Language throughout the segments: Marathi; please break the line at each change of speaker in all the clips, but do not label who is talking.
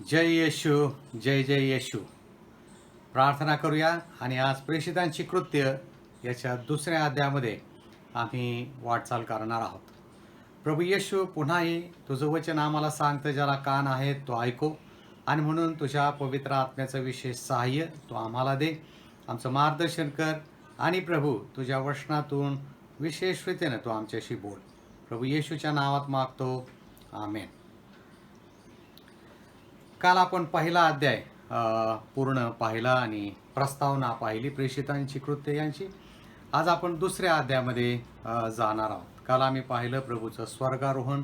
जय येशू, जय जय येशू. प्रार्थना करूया आणि आज प्रेषितांची कृत्य याच्या दुसऱ्या अध्यायामध्ये आम्ही वाटचाल करणार आहोत. प्रभू येशू, पुन्हाही तुझं वचन आम्हाला सांगतं, ज्याला कान आहेत तो ऐको, आणि म्हणून तुझ्या पवित्र आत्म्याचं विशेष सहाय्य तू आम्हाला दे. आमचं मार्गदर्शन कर आणि प्रभू तुझ्या वचनातून विशेष रीतीनं तू आमच्याशी बोल. प्रभू येशूच्या नावात मागतो, आमेन. काल आपण पहिला अध्याय पूर्ण पाहिला आणि प्रस्तावना पाहिली प्रेषितांची कृत्य यांची. आज आपण दुसऱ्या अध्यायामध्ये जाणार आहोत. काल आम्ही पाहिलं प्रभूचं स्वर्गारोहण,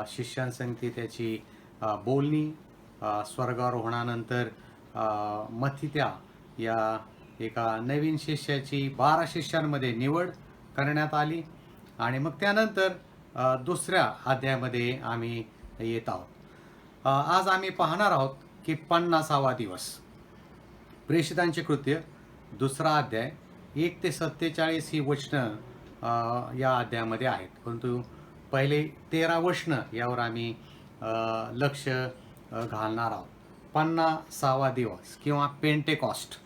शिष्यांसंगती त्याची बोलणी, स्वर्गारोहणानंतर मथित्या या एका नवीन शिष्याची 12 शिष्यांमध्ये निवड करण्यात आली, आणि मग त्यानंतर दुसऱ्या अध्यायामध्ये आम्ही येत आहोत. आज आम्ही पाहणार आहोत की 50वा दिवस. प्रेषितांचे कृत्य दुसरा अध्याय 1 ते 47 ही वचनं या अध्यायामध्ये आहेत, परंतु पहिले 13 वचनं यावर आम्ही लक्ष घालणार आहोत. 50वा दिवस किंवा पेंटेकॉस्ट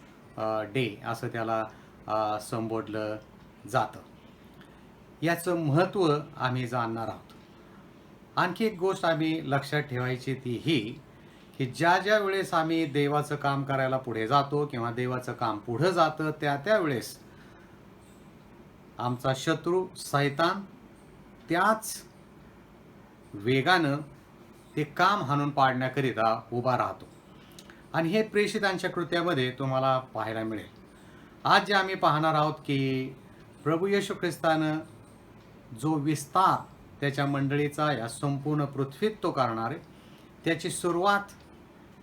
डे असं त्याला संबोधलं जातं. याचं महत्त्व आम्ही जाणणार आहोत. आणखी एक गोष्ट आम्ही लक्षात ठेवायची ती ही की ज्या वेळेस आम्ही देवाचं काम करायला पुढे जातो किंवा देवाचं काम पुढं जातं, त्यावेळेस आमचा शत्रू सैतान त्याच वेगानं ते काम हाणून पाडण्याकरिता उभा राहतो, आणि हे प्रेषितांच्या कृत्यामध्ये तुम्हाला पाहायला मिळेल. आज जे आम्ही पाहणार आहोत की प्रभू येशू ख्रिस्तानं जो विस्तार त्याच्या मंडळीचा या संपूर्ण पृथ्वीत तो करणार आहे, त्याची सुरुवात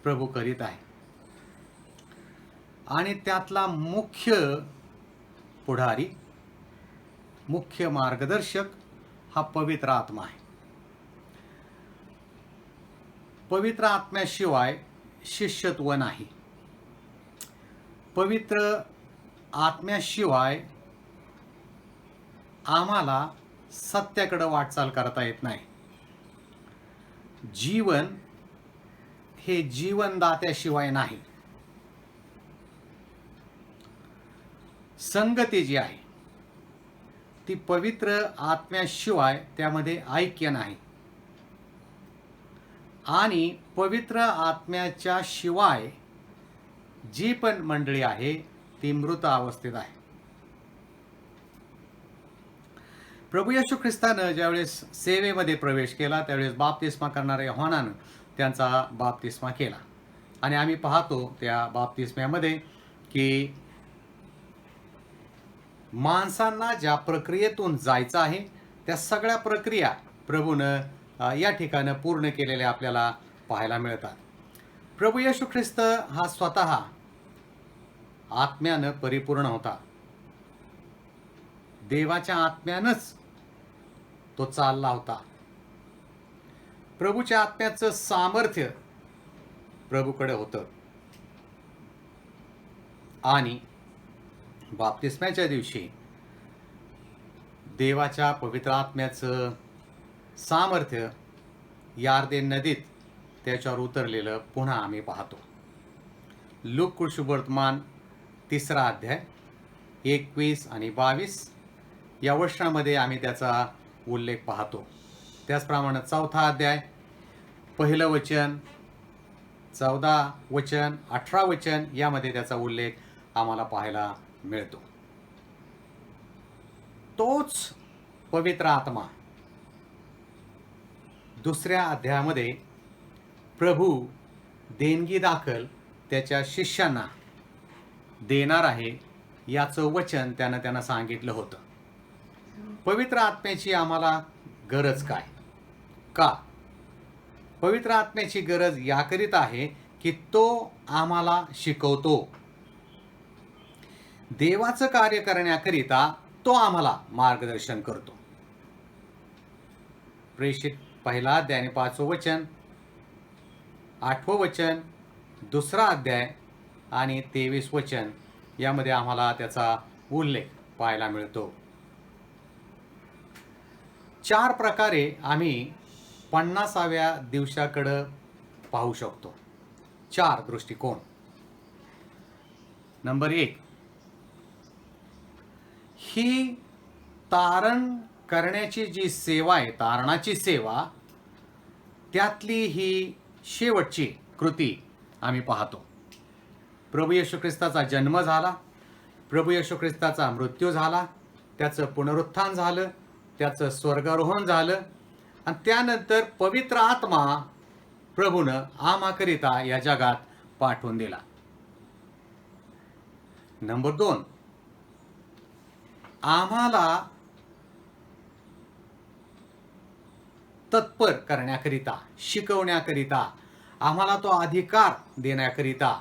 प्रभू करीत आहे, आणि त्यातला मुख्य पुढारी, मुख्य मार्गदर्शक हा पवित्र आत्मा आहे. पवित्र आत्म्याशिवाय शिष्यत्व नाही. पवित्र आत्म्याशिवाय आम्हाला सत्याकडे वाटचाल करता येत नाही. जीवन हे जीवनदात्याशिवाय नाही. संगती जी आहे ती पवित्र आत्म्याशिवाय त्यामध्ये ऐक्य नाही, आणि पवित्र आत्म्याच्या शिवाय जी पण मंडळी आहे ती मृत अवस्थेत आहे. प्रभू येशू ख्रिस्तानं ज्यावेळेस सेवेमध्ये प्रवेश केला त्यावेळेस बाप्तिस्मा करणाऱ्या योहानानं त्यांचा बाप्तिस्मा केला, आणि आम्ही पाहतो त्या बाप्तिस्म्यामध्ये की माणसांना ज्या प्रक्रियेतून जायचं आहे त्या सगळ्या प्रक्रिया प्रभूनं या ठिकाणी पूर्ण केलेल्या आपल्याला पाहायला मिळतात. प्रभू येशू ख्रिस्त हा स्वतः आत्म्यानं परिपूर्ण होता. देवाच्या आत्म्यानंच तो चालला होता. प्रभूच्या आत्म्याचं सामर्थ्य प्रभूकडे होतं, आणि बाप्तिस्म्याच्या दिवशी देवाच्या पवित्र आत्म्याचं सामर्थ्य यार्देन नदीत त्याच्यावर उतरलेलं पुन्हा आम्ही पाहतो. लूक शुभवर्तमान 3 अध्याय 21 आणि 22 या वचनामध्ये आम्ही त्याचा उल्लेख पाहतो. त्याचप्रमाणे 4 अध्याय 1 वचन, 14 वचन, 18 वचन यामध्ये त्याचा उल्लेख आम्हाला पाहायला मिळतो. तोच पवित्र आत्मा दुसऱ्या अध्यायामध्ये प्रभू देणगी दाखल त्याच्या शिष्यांना देणार आहे याचं वचन त्यांना सांगितलं होतं. पवित्र आत्म्याची आम्हाला गरज काय? का? पवित्र आत्म्याची गरज याकरिता आहे की तो आम्हाला शिकवतो. देवाचं कार्य करण्याकरिता तो आम्हाला मार्गदर्शन करतो. प्रेषित 1 अध्याय 5 वचन, 8 वचन, 2 अध्याय आणि 23 वचन यामध्ये आम्हाला त्याचा उल्लेख पाहायला मिळतो. 4 प्रकारे आम्ही 50व्या दिवसाकडं पाहू शकतो. 4 दृष्टिकोन. नंबर 1, ही तारण करण्याची जी सेवा आहे, तारणाची सेवा, त्यातली ही शेवटची कृती आम्ही पाहतो. प्रभू येशू ख्रिस्ताचा जन्म झाला, प्रभू येशू ख्रिस्ताचा मृत्यू झाला, त्याचं पुनरुत्थान झालं, त्याचं स्वर्गारोहण झालं आणि त्यानंतर पवित्र आत्मा प्रभूनं आम्हाकरिता या जगात पाठवून दिला. नंबर 2, आम्हाला तत्पर करण्याकरिता, शिकवण्याकरिता, आम्हाला तो अधिकार देण्याकरिता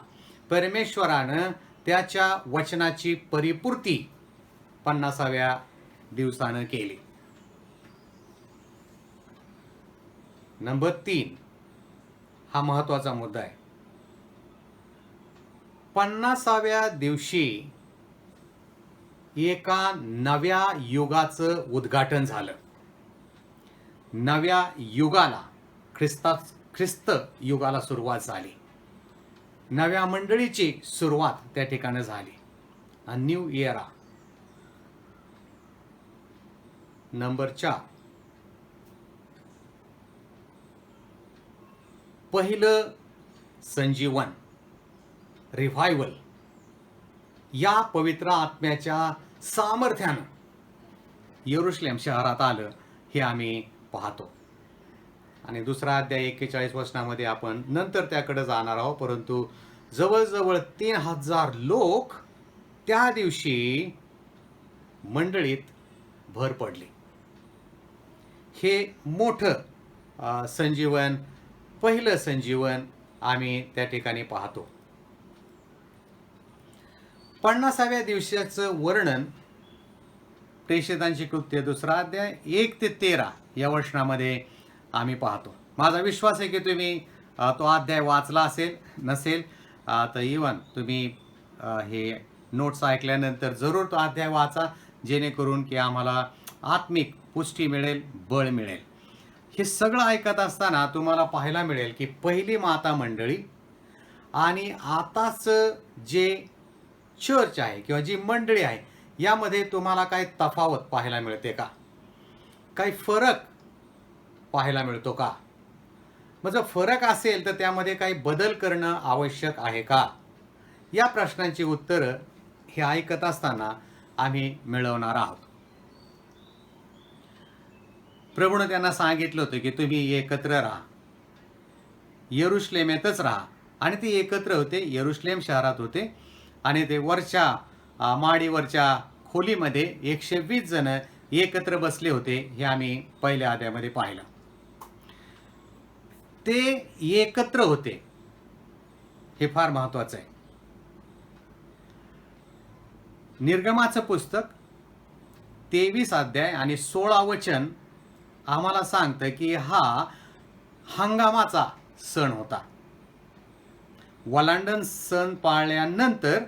परमेश्वरानं त्याच्या वचनाची परिपूर्ती 50व्या दिवसानं केली. नंबर 3, हा महत्वाचा मुद्दा आहे. 50व्या दिवशी एका नव्या युगाचं उद्घाटन झालं. नव्या युगाला, ख्रिस्त युगाला सुरुवात झाली. नव्या मंडळीची सुरुवात त्या ठिकाणी झाली. A new Iyra. नंबर 4, पहिलं संजीवन, रिव्हायवल, या पवित्र आत्म्याच्या सामर्थ्यानं यरुशलेम शहरात आलं हे आम्ही पाहतो. आणि दुसरा अध्याय 41 वचनामध्ये आपण नंतर त्याकडे जाणार आहोत. परंतु जवळजवळ 3000 लोक त्या दिवशी मंडळीत भर पडली. हे मोठं संजीवन, पहिलं संजीवन आम्ही त्या ठिकाणी पाहतो. 50व्या दिवसाचं वर्णन प्रेषितांची कृत्य 2 अध्याय 1 ते 13 या वचनामध्ये आम्ही पाहतो. माझा विश्वास आहे की तुम्ही तो अध्याय वाचला असेल, नसेल तर इवन तुम्ही हे नोट्स ऐकल्यानंतर जरूर तो अध्याय वाचा, जेणेकरून की आम्हाला आत्मिक पुष्टी मिळेल, बळ मिळेल. हे सगळं ऐकत असताना तुम्हाला पाहायला मिळेल की पहिली माता मंडळी आणि आताच जे चर्च आहे किंवा जी मंडळी आहे यामध्ये तुम्हाला काही तफावत पाहायला मिळते का? काही फरक पाहायला मिळतो का? मग जर फरक असेल तर त्यामध्ये काही बदल करणं आवश्यक आहे का? या प्रश्नांची उत्तरं हे ऐकत असताना आम्ही मिळवणार आहोत. प्रभूनं त्यांना सांगितलं होतं की तुम्ही एकत्र राहा, यरुशलेमेतच राहा. आणि ते एकत्र होते, यरुशलेम शहरात होते आणि ते वरच्या माडीवरच्या खोलीमध्ये 120 जण एकत्र बसले होते. हे आम्ही पहिल्या अध्यायामध्ये पाहिलं. ते एकत्र होते, हे फार महत्वाचं आहे. निर्गमाचं पुस्तक 23 अध्याय आणि 16 वचन आम्हाला सांगतं की हा हंगामाचा सण होता. वलांडन सण पाळल्यानंतर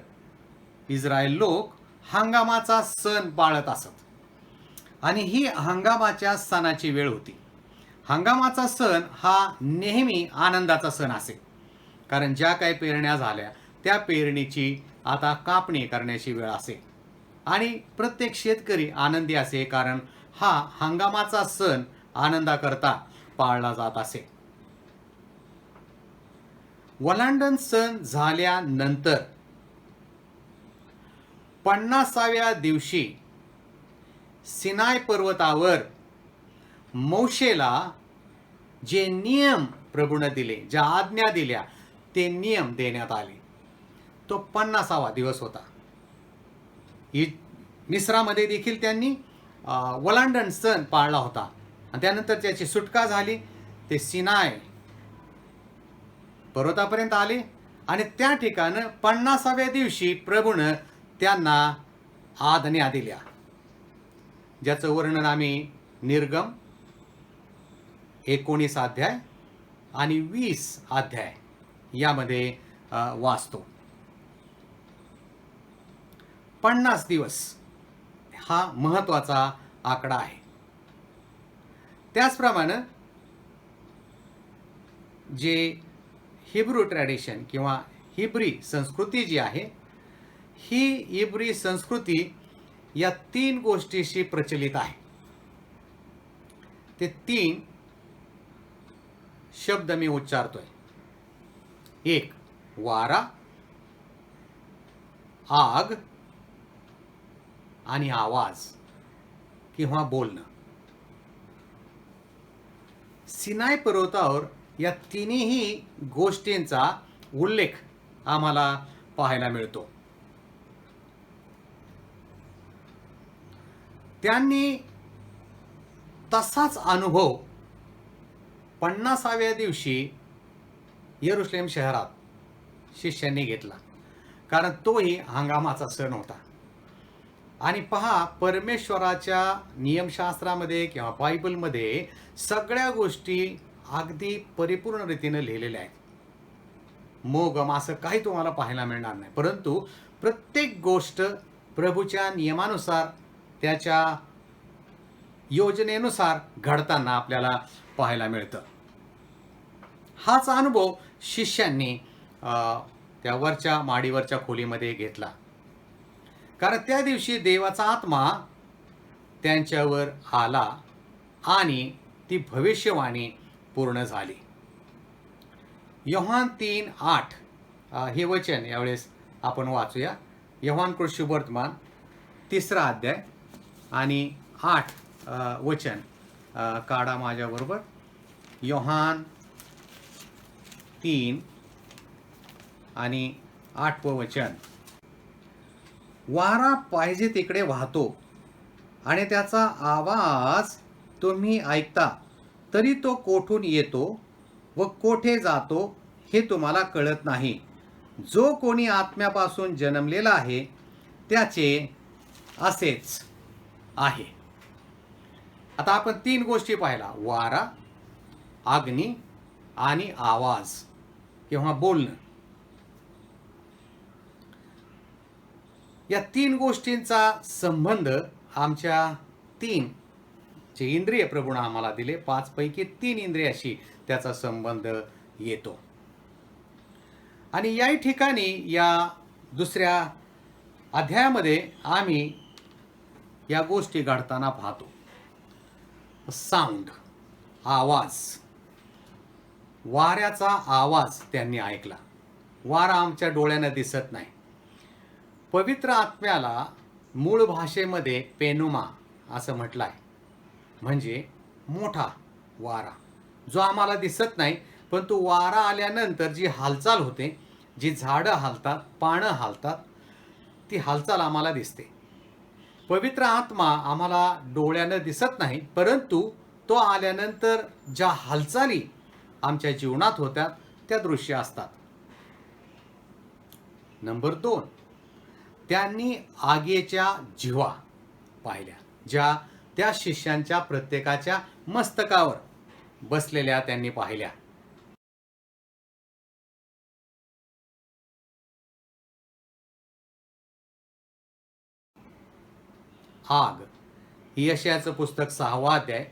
इस्रायल लोक हंगामाचा सण पाळत असत आणि ही हंगामाच्या सणाची वेळ होती. हंगामाचा सण हा नेहमी आनंदाचा सण असे, कारण ज्या काही पेरण्या झाल्या त्या पेरणीची आता कापणी करण्याची वेळ असे आणि प्रत्येक शेतकरी आनंदी असे, कारण हा हंगामाचा सण आनंदाकरता पाळला जात असे. वलांडन सण झाल्यानंतर 50व्या दिवशी सिनाय पर्वतावर मोशेला जे नियम प्रभूनं दिले, ज्या आज्ञा दिल्या, ते नियम देण्यात आले. तो 50वा दिवस होता. मिस्रामध्ये देखील त्यांनी वलांडन सण पाळला होता आणि त्यानंतर त्याची सुटका झाली. ते सिनाय पर्वतापर्यंत आले आणि त्या ठिकाणी 50व्या दिवशी प्रभूनं त्यांना आज्ञा दिल्या, ज्याचं वर्णन आम्ही निर्गम 19 अध्याय आणि 20 अध्याय यामध्ये वाचतो. 50 दिवस हा महत्वाचा आकडा आहे. त्याचप्रमाणे जे हिब्रू ट्रॅडिशन किंवा हिब्री संस्कृती जी आहे, ही हिब्री संस्कृती या 3 गोष्टीशी प्रचलित आहे. ते 3 शब्द मी उच्चारतोय. एक, वारा, आग आणि आवाज किंवा बोलणं. सिनाय पर्वतावर या तिन्ही गोष्टींचा उल्लेख आम्हाला पाहायला मिळतो. त्यांनी तसाच अनुभव 50व्या दिवशी यरुशलेम शहरात शिष्यांनी घेतला, कारण तोही हंगामाचा सण होता. आणि पहा, परमेश्वराच्या नियमशास्त्रामध्ये किंवा बायबलमध्ये सगळ्या गोष्टी अगदी परिपूर्ण रीतीने लिहिलेल्या आहेत. मोगम असं काही तुम्हाला पाहायला मिळणार नाही, परंतु प्रत्येक गोष्ट प्रभूच्या नियमानुसार, त्याच्या योजनेनुसार घडताना आपल्याला पाहायला मिळतं. हाच अनुभव शिष्यांनी त्या वरच्या माडीवरच्या खोलीमध्ये घेतला, कारण त्या दिवशी देवाचा आत्मा त्यांच्यावर आला आणि ती भविष्यवाणी पूर्ण झाली. योहान 3:8 हे वचन यावेळेस आपण वाचूया. योहान कृत शुभवर्तमान 3रा अध्याय आणि 8 वचन काढा माझ्याबरोबर. योहान 3 आणि 8वं वचन. वारा पाहिजे तिकडे वाहतो आणि त्याचा आवाज तुम्ही ऐकता, तरी तो कोठून येतो व कोठे जातो हे तुम्हाला कळत नाही. जो कोणी आत्म्यापासून जन्मलेला आहे त्याचे असेच आहे. आता आपण 3 गोष्टी पाहिला: वारा, अग्नी आणि आवाज किंवा बोलणं. या 3 गोष्टींचा संबंध आमच्या 3 जे इंद्रिय प्रभूने आम्हाला दिले, 5 पैकी 3 इंद्रियाशी त्याचा संबंध येतो. आणि याही ठिकाणी या दुसऱ्या अध्यायामध्ये आम्ही या गोष्टी घडताना पाहतो. साऊंड, आवाज, वाऱ्याचा आवाज त्यांनी ऐकला. वारा आमच्या डोळ्यानं दिसत नाही. पवित्र आत्म्याला मूळ भाषेमध्ये पेनुमा असं म्हटलं आहे, म्हणजे मोठा वारा, जो आम्हाला दिसत नाही, पण तो वारा आल्यानंतर जी हालचाल होते, जी झाडं हालतात, पानं हालतात, ती हालचाल आम्हाला दिसते. पवित्र आत्मा आम्हाला डोळ्यानं दिसत नाही, परंतु तो आल्यानंतर ज्या हालचाली आमच्या जीवनात होत्या त्या दृश्य असतात. नंबर 2, त्यांनी आगीच्या जिव्हा पाहिल्या, ज्या त्या शिष्यांच्या प्रत्येकाच्या मस्तकावर बसलेल्या त्यांनी पाहिल्या. आग, यशायाचं पुस्तक 6वा अध्याय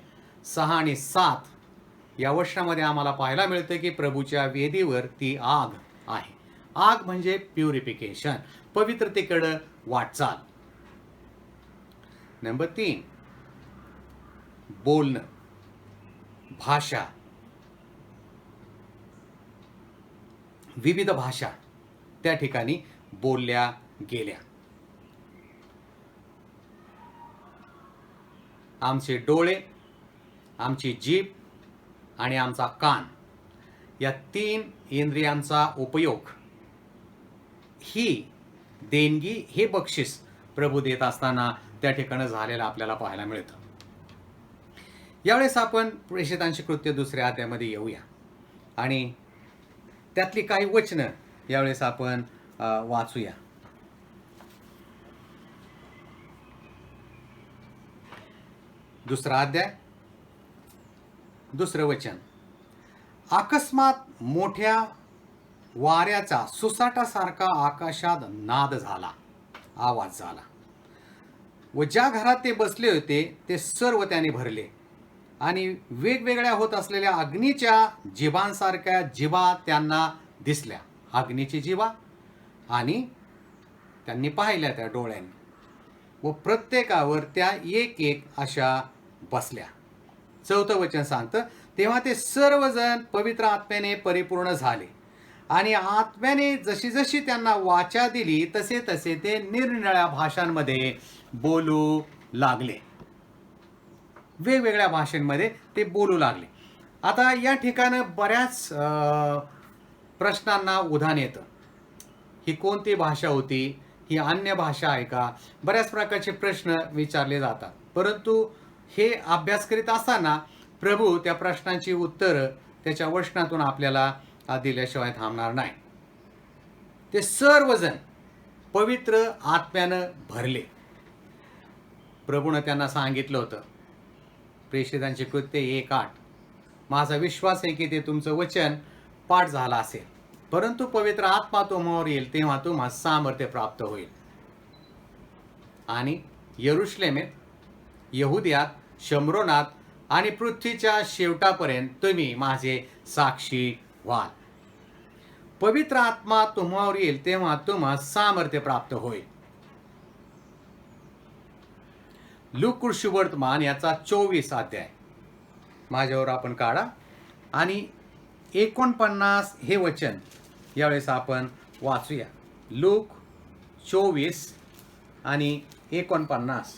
6 आणि 7 या वचनामध्ये आम्हाला पाहायला मिळतं की प्रभूच्या वेदीवर ती आग आहे. आग म्हणजे प्युरिफिकेशन, पवित्रतेकडे वाटचाल. नंबर 3, बोलणं, भाषा, विविध भाषा त्या ठिकाणी बोलल्या गेल्या. आमचे डोळे, आमची जीभ आणि आमचा कान या 3 इंद्रियांचा उपयोग, ही देणगी, हे बक्षीस प्रभू देत असताना त्या ठिकाणी झालेलं आपल्याला पाहायला मिळतं. यावेळेस आपण प्रेषितांची कृत्य 2ऱ्या अध्यायामध्ये येऊया आणि त्यातली काही वचनं यावेळेस आपण वाचूया. 2रा अध्याय 2रं वचन. अकस्मात मोठ्या वाऱ्याचा सुसाटासारखा आकाशात नाद झाला, आवाज झाला, व ज्या घरात ते बसले होते ते सर्व त्याने भरले, आणि वेगवेगळ्या होत असलेल्या अग्नीच्या जिभांसारख्या जिभा त्यांना दिसल्या, अग्नीची जीवा, आणि त्यांनी पाहिल्या त्या डोळ्यांनी, व प्रत्येकावर त्या एक एक अशा बसल्या. 4थं वचन सांगतं, तेव्हा ते सर्वजण पवित्र आत्म्याने परिपूर्ण झाले आणि आत्म्याने जशी जशी त्यांना वाचा दिली तसे तसे ते निरनिराळ्या भाषांमध्ये बोलू लागले. वेगवेगळ्या भाषांमध्ये ते बोलू लागले. आता या ठिकाणी बऱ्याच प्रश्नांना उधाण येतं. ही कोणती भाषा होती, ही अन्य भाषा आहे का, बऱ्याच प्रकारचे प्रश्न विचारले जातात. परंतु हे अभ्यास करीत असताना प्रभू त्या प्रश्नांची उत्तरं त्याच्या वचनातून आपल्याला दिल्याशिवाय थांबणार नाही. ते सर्वजण पवित्र आत्म्यानं भरले. प्रभूनं त्यांना सांगितलं होतं, प्रेषितांची कृत्ये 1:8, माझा विश्वास आहे की ते तुमचं वचन पाठ झालं असेल, परंतु पवित्र आत्मा तुम्हावर येईल तेव्हा तुम्हाला सामर्थ्य प्राप्त होईल, आणि यरुशलेमेत, यहुदियात, शमरोनात आणि पृथ्वीच्या शेवटापर्यंत तुम्ही माझे साक्षी व्हाल. पवित्र आत्मा तुम्हावर येईल तेव्हा तुम्हाला सामर्थ्य प्राप्त होईल. लूका सुवर्तमान याचा 24 अध्याय माझ्यावर आपण काढा आणि 49 हे वचन यावेळेस आपण वाचूया. लूक 24 आणि 49.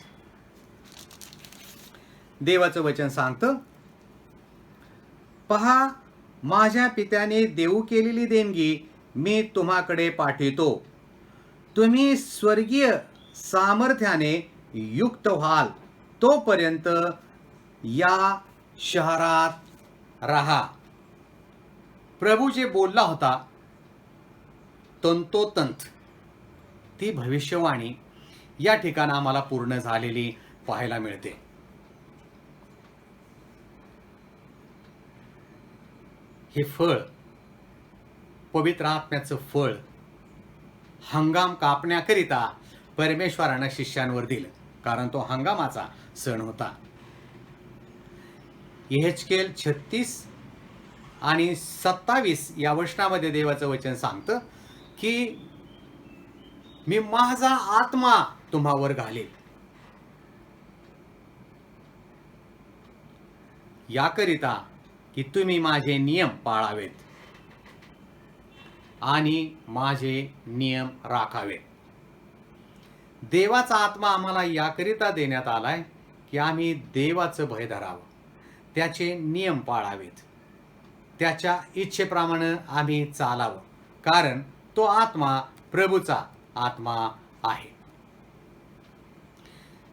देवाचं वचन सांगतं, पहा, माझ्या पित्याने देऊ केलेली देणगी मी तुम्हाकडे पाठवितो. तुम्ही स्वर्गीय सामर्थ्याने युक्त व्हाल तोपर्यंत या शहरात राहा. प्रभू जे बोलला होता तंतोतंत ती भविष्यवाणी या ठिकाणी आम्हाला पूर्ण झालेली पाहायला मिळते. हे फळ, पवित्र आत्म्याचं फळ, हंगाम कापण्याकरिता परमेश्वरानं शिष्यांवर दिलं, कारण तो हंगामाचा सण होता. यहेजकेल 36 आणि 27 या वचनामध्ये देवाचं वचन सांगतं की मी माझा आत्मा तुम्हावर घालेल, याकरिता की तुम्ही माझे नियम पाळावेत आणि माझे नियम राखावेत. देवाचा आत्मा आम्हाला याकरिता देण्यात आलाय की आम्ही देवाचं भय धरावं, त्याचे नियम पाळावेत, त्याच्या इच्छेप्रमाणे आम्ही चालावं, कारण तो आत्मा प्रभूचा आत्मा आहे.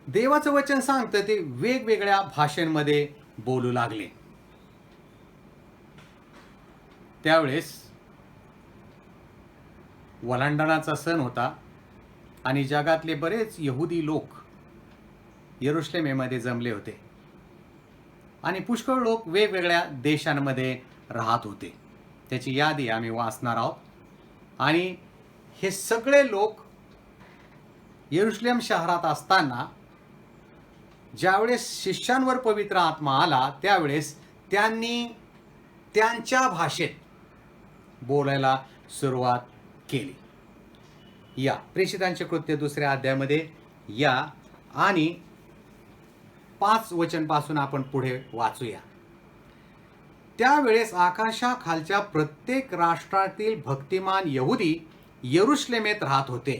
देवाचं वचन सांगतं ते वेगवेगळ्या भाषांमध्ये बोलू लागले. त्यावेळेस वलांडणाचा सण होता आणि जगातले बरेच यहुदी लोक यरुशलेमेमध्ये जमले होते आणि पुष्कळ लोक वेगवेगळ्या देशांमध्ये राहत होते. त्याची यादी आम्ही वाचणार आहोत. आणि हे सगळे लोक यरुशलेम शहरात असताना ज्यावेळेस शिष्यांवर पवित्र आत्मा आला त्यावेळेस त्यांनी त्यांच्या भाषेत बोलायला सुरुवात केली. या प्रेषितांचे कृत्य 2 अध्यायामध्ये या आणि 5 वचनपासून आपण पुढे वाचूया. त्यावेळेस आकाशाखालच्या प्रत्येक राष्ट्रातील भक्तिमान यहुदी यरुशलेमेत राहत होते.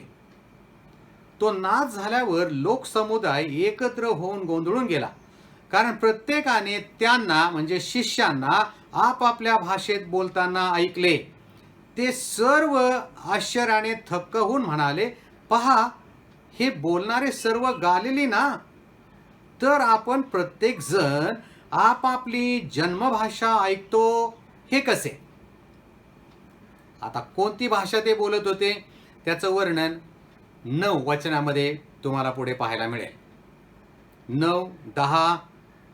तो नाच झाल्यावर लोकसमुदाय एकत्र होऊन गोंधळून गेला, कारण प्रत्येकाने त्यांना म्हणजे शिष्यांना आपापल्या भाषेत बोलताना ऐकले. ते सर्व आश्चर्याने थक्क होऊन म्हणाले, पहा, हे बोलणारे सर्व गालिली ना? तर आपण प्रत्येक जण आपापली जन्मभाषा ऐकतो हे कसे? आता कोणती भाषा ते बोलत होते त्याचं वर्णन 9 वचनामध्ये तुम्हाला पुढे पाहायला मिळेल. 9, 10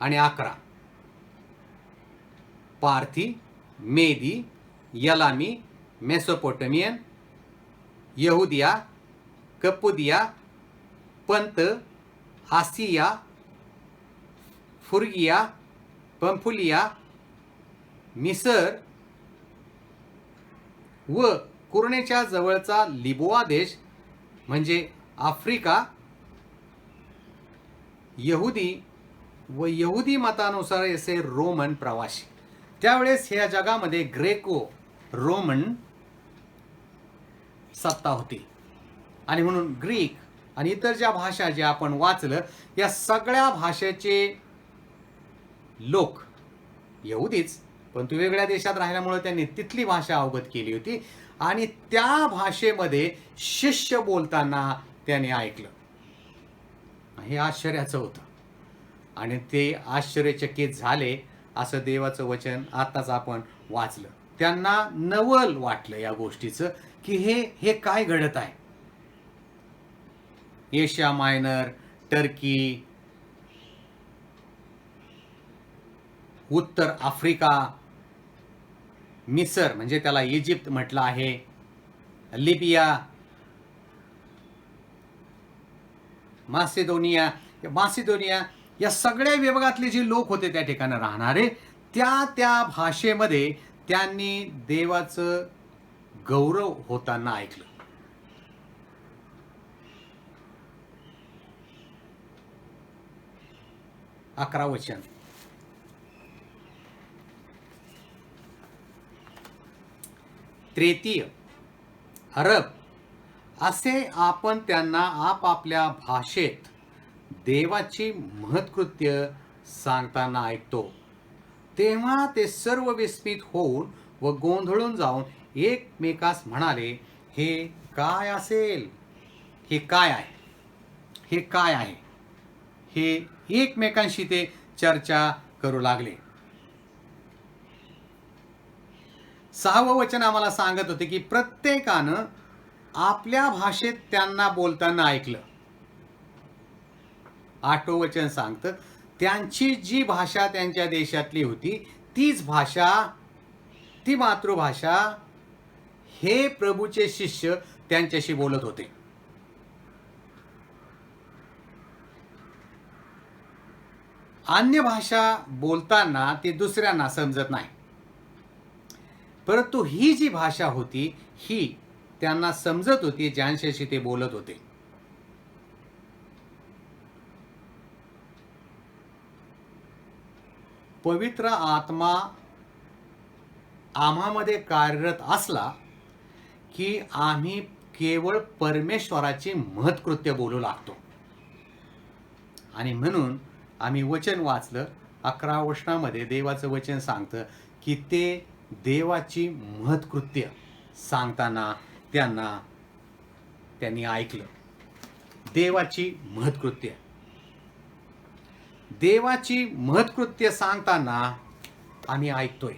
आणि 11. पार्थी, मेदी, यलामी, मेसोपोटेमियन, यहुदिया, कपुदिया, पंत, आसिया, फुर्गिया, पंफुलिया, मिसर, व कुर्णेच्या जवळचा लिबोआ देश म्हणजे आफ्रिका, यहुदी व यहुदी मतानुसार असे रोमन प्रवासी. त्यावेळेस ह्या जगामध्ये ग्रेको रोमन सत्ता होती आणि म्हणून ग्रीक आणि इतर ज्या भाषा ज्या आपण वाचलं या सगळ्या भाषेचे लोक यहुदीच, पण तू वेगळ्या देशात राहिल्यामुळे त्यांनी तिथली भाषा अवगत केली होती आणि त्या भाषेमध्ये शिष्य बोलताना त्याने ऐकलं. हे आश्चर्याचं होतं आणि ते आश्चर्यचकित झाले. असं देवाचं वचन आताच आपण वाचलं. त्यांना नवल वाटलं या गोष्टीचं की हे काय घडत आहे. एशिया मायनर, टर्की, उत्तर आफ्रिका, मिसर म्हणजे त्याला इजिप्त म्हटलं आहे, लिबिया, मासिदोनिया या सगळ्या विभागातले जे लोक होते त्या ठिकाणी राहणारे, त्या भाषेमध्ये त्यांनी देवाचं गौरव होताना ऐकलं. अकरा वचन. त्रेतीय, अरब असे आपण त्यांना आपापल्या भाषेत देवाची महत्कृत्य सांगताना ऐकतो. तेव्हा ते सर्व विस्मित होऊन व गोंधळून जाऊन एकमेकास म्हणाले, हे काय असेल? हे काय आहे? हे काय आहे? हे एकमेकांशी ते चर्चा करू लागले. 6वं वचन आम्हाला सांगत होते की प्रत्येकानं आपल्या भाषेत त्यांना बोलताना ऐकलं. 8वं वचन सांगतं त्यांची जी भाषा त्यांच्या देशातली होती तीच भाषा, ती मातृभाषा हे प्रभूचे शिष्य त्यांच्याशी बोलत होते. अन्य भाषा बोलताना ती दुसऱ्यांना समजत नाही, परंतु ही जी भाषा होती ही त्यांना समजत होती, ज्यांच्याशी ते बोलत होते. पवित्र आत्मा आम्हामध्ये कार्यरत असला की आम्ही केवळ परमेश्वराची महत्कृत्य बोलू लागतो. आणि म्हणून आम्ही वचन वाचलं 11 वचनामध्ये देवाचं वचन सांगतं की ते देवाची महत्कृत्य सांगताना त्यांनी ऐकलं. देवाची महत्कृत्य सांगताना आम्ही ऐकतोय.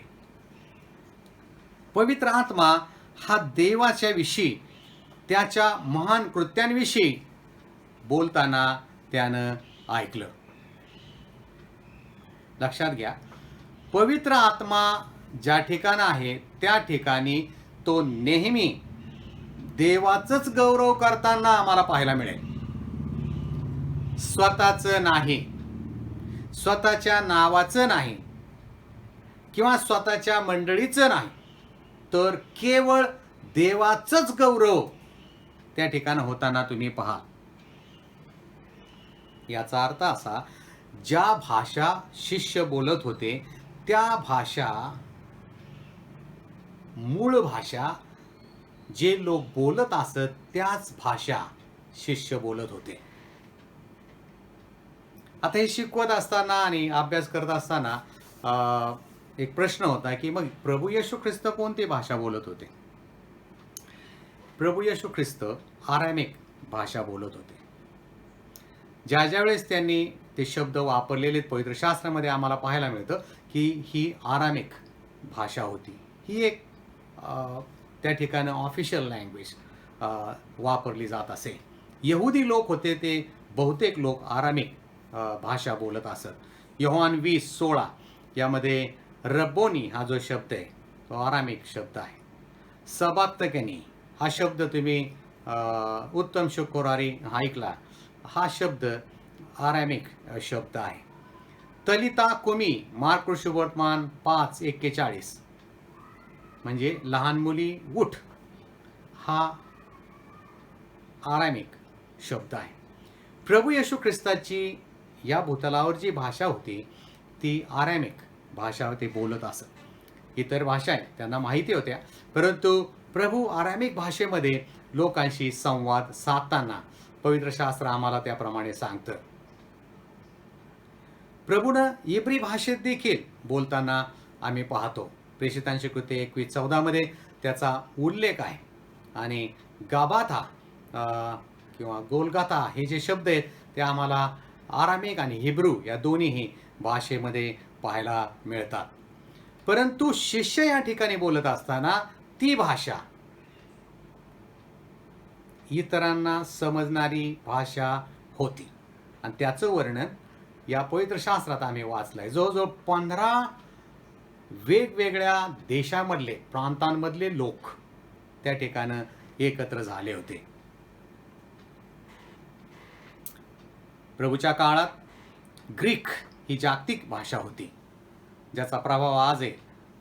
पवित्र आत्मा हा देवाच्या विषयी, त्याच्या महान कृत्यांविषयी बोलताना त्यानं ऐकलं. लक्षात घ्या, पवित्र आत्मा ज्या ठिकाणी आहे त्या ठिकाणी तो नेहमी देवाचंच गौरव करताना आम्हाला पाहायला मिळेल. स्वतःचं नाही, स्वतःच्या नावाचं नाही किंवा स्वतःच्या मंडळीचं नाही, तर केवळ देवाचंच गौरव त्या ठिकाणी होताना तुम्ही पहा. याचा अर्थ असा, ज्या भाषा शिष्य बोलत होते त्या भाषा, मूळ भाषा जे लोक बोलत असत त्याच भाषा शिष्य बोलत होते. आता हे शिकवत असताना आणि अभ्यास करत असताना एक प्रश्न होता की मग प्रभू येशू ख्रिस्त कोणती भाषा बोलत होते? प्रभू येशू ख्रिस्त आरामिक भाषा बोलत होते. ज्या वेळेस त्यांनी ते शब्द वापरलेले पवित्र शास्त्रामध्ये आम्हाला पाहायला मिळतं की ही आरामिक भाषा होती. ही एक त्या ठिकाणी ऑफिशियल लँग्वेज वापरली जात असे. यहुदी लोक होते ते बहुतेक लोक आरामिक भाषा बोलत असत. योहान 20:16 यामध्ये रब्बोनी हा जो शब्द आहे तो आरामिक शब्द आहे. सबाक्तकनी हा शब्द तुम्ही उत्तम शुक्रवारी ऐकला, हा शब्द आरामिक शब्द आहे. तलिता कुमी मार्क शुभवर्तमान 5:41 म्हणजे लहान मुली उठ हा आरामिक शब्द आहे. प्रभू येशू ख्रिस्ताची या भूतलावर जी भाषा होती ती आरामिक भाषा ते बोलत असत. इतर भाषा आहेत त्यांना माहिती होत्या, परंतु प्रभू आरामिक भाषेमध्ये लोकांशी संवाद साधताना पवित्र शास्त्र आम्हाला त्याप्रमाणे सांगतं. प्रभूनं इब्री भाषेत देखील बोलताना आम्ही पाहतो. प्रेषितांची कृत्ये 21:14 मध्ये त्याचा उल्लेख आहे. आणि गाबाथा किंवा गोलगाथा हे जे शब्द आहेत ते आम्हाला आरामिक आणि हिब्रू या दोन्हीही भाषेमध्ये पाहायला मिळतात. परंतु शिष्य या ठिकाणी बोलत असताना ती भाषा इतरांना समजणारी भाषा होती आणि त्याचं वर्णन या पवित्र शास्त्रात आम्ही वाचलंय. जवळजवळ 15 वेगवेगळ्या देशामधले प्रांतांमधले लोक त्या ठिकाणी एकत्र झाले होते. प्रभूच्या काळात ग्रीक ही जागतिक भाषा होती ज्याचा प्रभाव आज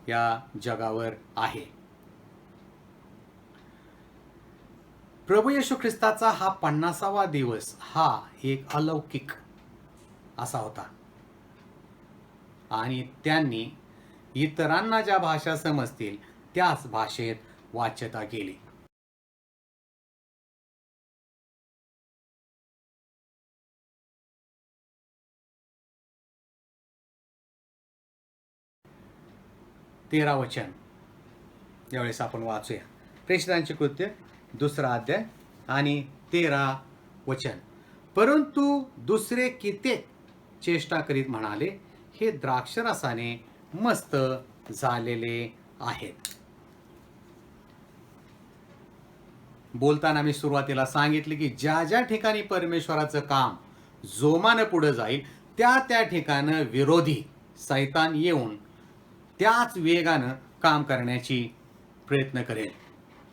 या जगावर आहे. प्रभू येशू ख्रिस्ताचा हा 50वा दिवस हा एक अलौकिक असा होता आणि त्यांनी इतरांना ज्या भाषा समजतील त्याच भाषेत वाच्यता केली. तेरा वचन यावेळेस आपण वाचूया. प्रेषितांची कृत्य 2 अध्याय आणि 13 वचन. परंतु दुसरे कित्येक चेष्टा करीत म्हणाले, हे द्राक्षरसाने मस्त झालेले आहेत. बोलताना मी सुरुवातीला सांगितले की ज्या ज्या ठिकाणी परमेश्वराचं काम जोमानं पुढे जाईल त्या त्या ठिकाणी विरोधी सैतान येऊन त्याच वेगानं काम करण्याची प्रयत्न करेल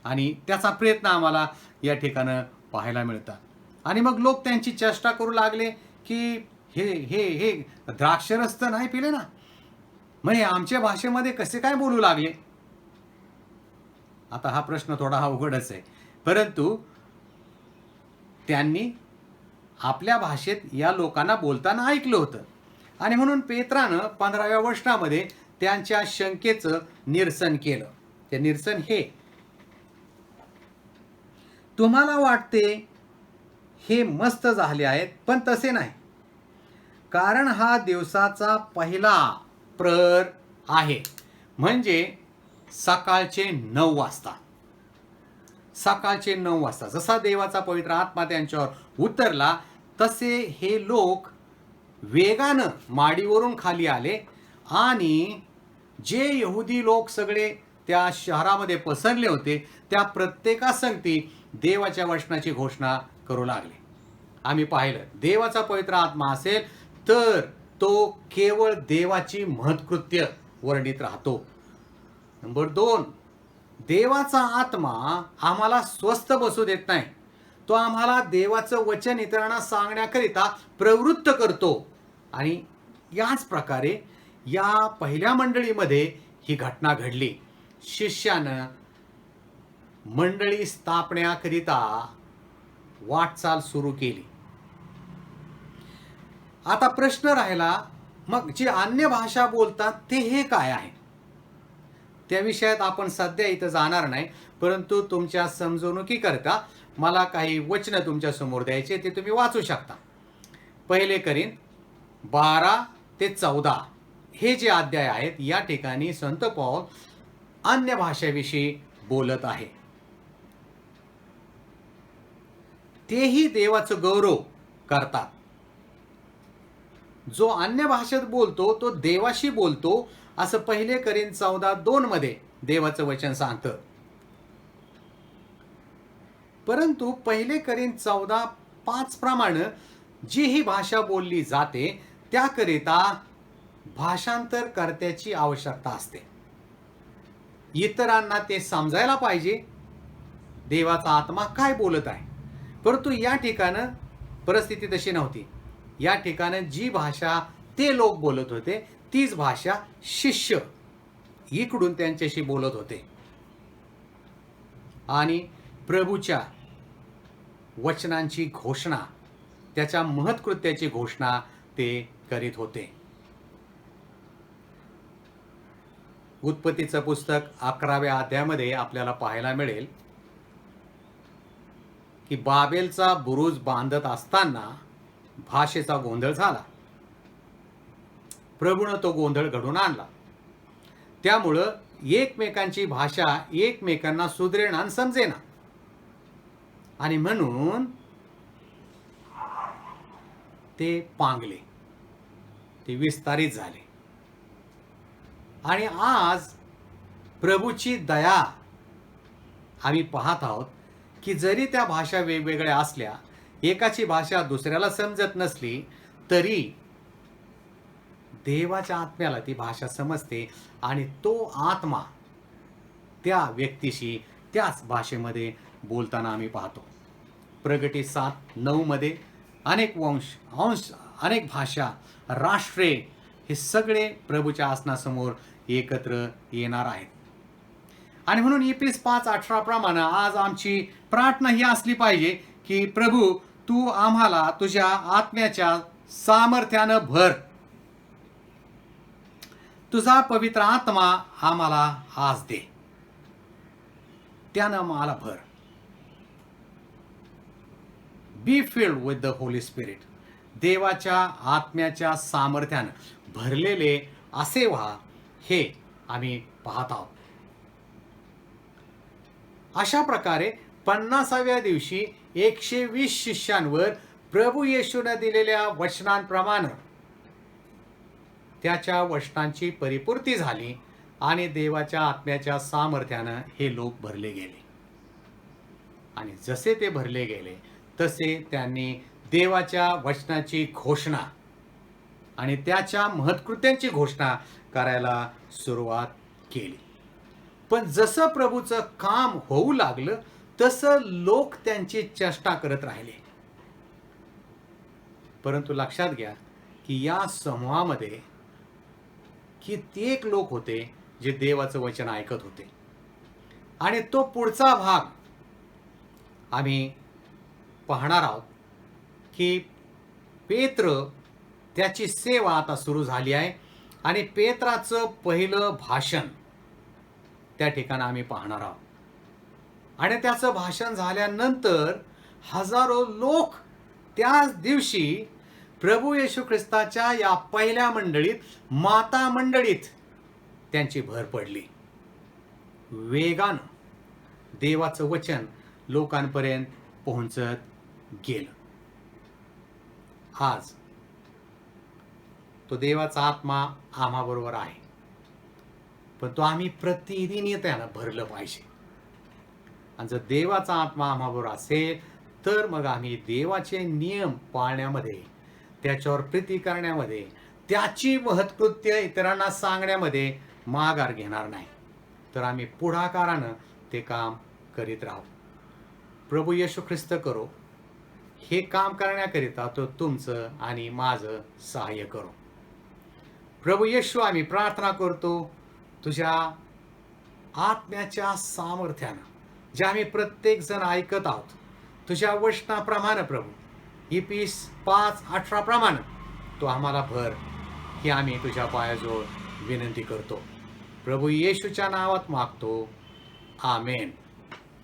आणि त्याचा प्रयत्न आम्हाला या ठिकाणी पाहायला मिळतात. आणि मग लोक त्यांची चेष्टा करू लागले की हे हे हे द्राक्षरस तर नाही पिले ना, मग हे आमच्या भाषेमध्ये कसे काय बोलू लागले. आता हा प्रश्न थोडा अवघडच आहे, परंतु त्यांनी आपल्या भाषेत या लोकांना बोलताना ऐकलं होतं आणि म्हणून पेत्रानं 15व्या वचनामध्ये त्यांच्या शंकेचं निरसन केलं. ते निरसन हे, तुम्हाला वाटते हे मस्त झाले आहेत, पण तसे नाही, कारण हा दिवसाचा पहिला प्रहर आहे, म्हणजे सकाळचे 9 वाजता. सकाळचे 9 वाजता जसा देवाचा पवित्र आत्मा त्यांच्यावर उतरला तसे हे लोक वेगानं माडीवरून खाली आले आणि जे यहुदी लोक सगळे त्या शहरामध्ये पसरले होते त्या प्रत्येकासंगती देवाच्या वचनाची घोषणा करू लागले. आम्ही पाहिलं देवाचा पवित्र आत्मा असेल तर तो केवळ देवाची महत्कृत्य वर्णित राहतो. नंबर 2, देवाचा आत्मा आम्हाला स्वस्थ बसू देत नाही, तो आम्हाला देवाचं वचन इतरांना सांगण्याकरिता प्रवृत्त करतो. आणि याच प्रकारे या पहिल्या मंडळीमध्ये ही घटना घडली. शिष्यानं मंडळी स्थापण्याकरिता वाटचाल सुरू केली. आता प्रश्न राहिला, मग जी अन्य भाषा बोलतात ते हे काय आहे. त्या विषयात आपण सध्या इथं जाणार नाही, परंतु तुमच्या समजवणुकीकरता मला काही वचनं तुमच्या समोर द्यायचे, ते तुम्ही वाचू शकता. 1 कोरिंथ 12 ते 14 हे जे अध्याय आहेत या ठिकाणी संत पौल अन्य भाषेविषयी बोलत आहे. तेही देवाचं गौरव करतात. जो अन्य भाषेत बोलतो तो देवाशी बोलतो असं 1 कोरिंथ 14:2 मध्ये देवाचं वचन सांगतं. परंतु 1 कोरिंथ 14:5 प्रमाणे जी ही भाषा बोलली जाते त्याकरिता भाषांतरकर्त्याची आवश्यकता असते. इतरांना ते समजायला पाहिजे देवाचा आत्मा काय बोलत आहे. परंतु या ठिकाणी परिस्थिती तशी नव्हती. या ठिकाणी जी भाषा ते लोक बोलत होते तीच भाषा शिष्य इकडून त्यांच्याशी बोलत होते. आणि प्रभूच्या वचनांची घोषणा, त्याच्या महत्कृत्याची घोषणा ते करीत होते. उत्पत्तीचं पुस्तक 11व्या अध्यायामध्ये आपल्याला पाहायला मिळेल की बाबेलचा बुरुज बांधत असताना भाषेचा गोंधळ झाला. प्रभूनं तो गोंधळ घडून आणला. त्यामुळं एकमेकांची भाषा एकमेकांना सुधरेना आणि समजेना, आणि म्हणून ते पांगले, ते विस्तारित झाले. आणि आज प्रभूची दया आम्ही पाहत आहोत की जरी त्या भाषा वेगवेगळ्या असल्या, एकाची भाषा दुसऱ्याला समजत नसली, तरी देवाच्या आत्म्याला ती भाषा समजते आणि तो आत्मा त्या व्यक्तीशी त्याच भाषेमध्ये बोलताना आम्ही पाहतो. प्रगटी 7:9 मध्ये अनेक अंश, अनेक भाषा, राष्ट्रे हे सगळे प्रभूच्या आसनासमोर एकत्र येणार आहेत. आणि म्हणून इपिस 5:18 प्रमाणे आज आमची प्रार्थना ही असली पाहिजे की प्रभू, तू आम्हाला तुझ्या आत्म्याच्या सामर्थ्यानं भर. तुझा पवित्र आत्मा आम्हाला आज दे, त्यानं मला भर. Be filled with the Holy spirit. देवाच्या आत्म्याच्या सामर्थ्यानं भरलेले असे व्हा, हे आम्ही पाहत आहोत. अशा प्रकारे 50व्या दिवशी 120 शिष्यांवर प्रभू येशूने दिलेल्या वचनांप्रमाणे त्याच्या वचनांची परिपूर्ती झाली आणि देवाच्या आत्म्याच्या सामर्थ्यानं हे लोक भरले गेले. आणि जसे ते भरले गेले तसे त्यांनी देवाच्या वचनाची घोषणा आणि त्याच्या महत्कृत्यांची घोषणा करायला सुरुवात केली. पण जसं प्रभूचं काम होऊ लागलं तसं लोक त्यांची चेष्टा करत राहिले. परंतु लक्षात घ्या की या समूहामध्ये कित्येक लोक होते जे देवाचं वचन ऐकत होते. आणि तो पुढचा भाग आम्ही पाहणार आहोत की पेत्र, त्याची सेवा आता सुरू झाली आहे आणि पेत्राचं पहिलं भाषण त्या ठिकाणी आम्ही पाहणार आहोत. आणि त्याचं भाषण झाल्यानंतर हजारो लोक त्याच दिवशी प्रभू येशू ख्रिस्ताच्या या पहिल्या मंडळीत, माता मंडळीत त्यांची भर पडली. वेगानं देवाचं वचन लोकांपर्यंत पोहोचत गेलं. आज तो देवाचा आत्मा आम्हाबरोबर आहे, पण तो आम्ही प्रतिदिन त्यानं भरलं पाहिजे. आणि जर देवाचा आत्मा आम्हाबरोबर असेल तर मग आम्ही देवाचे नियम पाळण्यामध्ये, त्याच्यावर प्रीती करण्यामध्ये, त्याची महत्कृत्य इतरांना सांगण्यामध्ये माघार घेणार नाही, तर आम्ही पुढाकारानं ते काम करीत राहू. प्रभू येशू ख्रिस्त करो हे काम करण्याकरिता तो तुमचं आणि माझं सहाय्य करो. प्रभू येशू, आम्ही प्रार्थना करतो तुझ्या आत्म्याच्या सामर्थ्यानं, जे आम्ही प्रत्येक जण ऐकत आहोत, तुझ्या वचनाप्रमाणे प्रभू, इपिस 5:18 प्रमाणे तो आम्हाला भर, ही आम्ही तुझ्या पायाजवळ विनंती करतो. प्रभू येशूच्या नावात मागतो. आमेन.